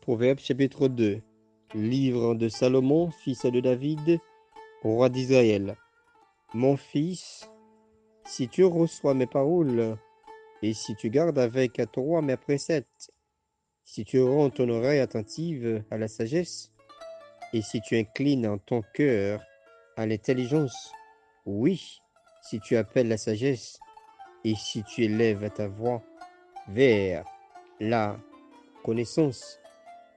Proverbe chapitre 2, livre de Salomon, fils de David, roi d'Israël. Mon fils, si tu reçois mes paroles, et si tu gardes avec toi mes préceptes, si tu rends ton oreille attentive à la sagesse, et si tu inclines ton cœur à l'intelligence, oui, si tu appelles la sagesse, et si tu élèves ta voix vers la connaissance,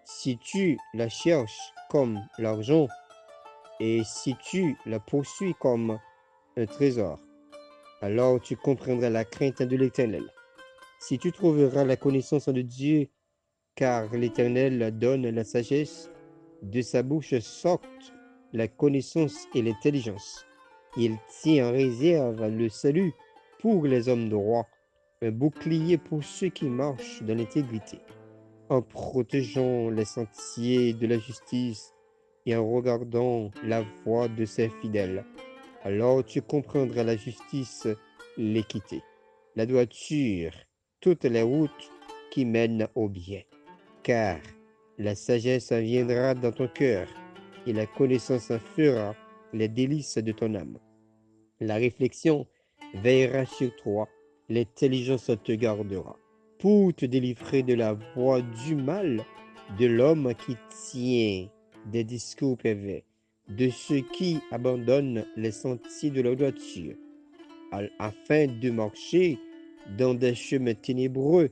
si tu la cherches comme l'argent, et si tu la poursuis comme un trésor, alors tu comprendras la crainte de l'Éternel. Si tu trouveras la connaissance de Dieu, car l'Éternel donne la sagesse, de sa bouche sortent la connaissance et l'intelligence. Il tient en réserve le salut pour les hommes droits, un bouclier pour ceux qui marchent dans l'intégrité, en protégeant les sentiers de la justice et en regardant la voie de ses fidèles. Alors tu comprendras la justice, l'équité, la droiture, toutes les routes qui mènent au bien. Car la sagesse viendra dans ton cœur et la connaissance fera les délices de ton âme. La réflexion veillera sur toi, l'intelligence te gardera, pour te délivrer de la voie du mal, de l'homme qui tient des discours pervers, de ceux qui abandonnent les sentiers de la droiture, afin de marcher dans des chemins ténébreux,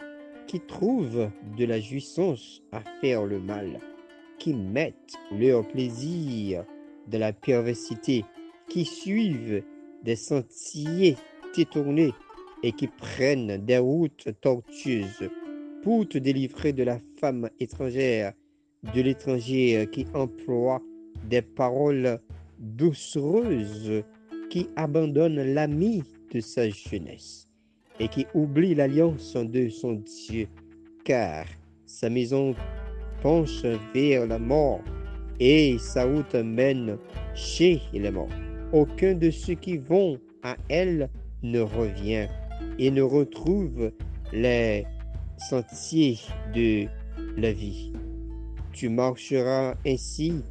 qui trouvent de la jouissance à faire le mal, qui mettent leur plaisir de la perversité, qui suivent des sentiers détournés et qui prennent des routes tortueuses, pour te délivrer de la femme étrangère, de l'étranger qui emploie des paroles doucereuses, qui abandonne l'ami de sa jeunesse et qui oublie l'alliance de son Dieu, car sa maison penche vers la mort et sa route mène chez les morts. Aucun de ceux qui vont à elle ne revient et ne retrouve les sentiers de la vie. Tu marcheras ainsi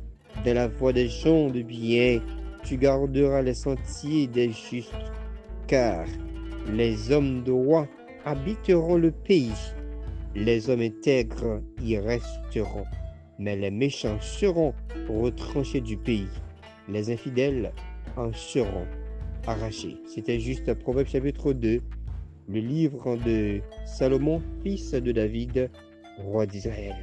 dans la voie des gens de bien, tu garderas les sentiers des justes, car les hommes droits habiteront le pays, les hommes intègres y resteront, mais les méchants seront retranchés du pays, les infidèles en seront arrachés. C'était juste Proverbe chapitre 2, le livre de Salomon, fils de David, roi d'Israël.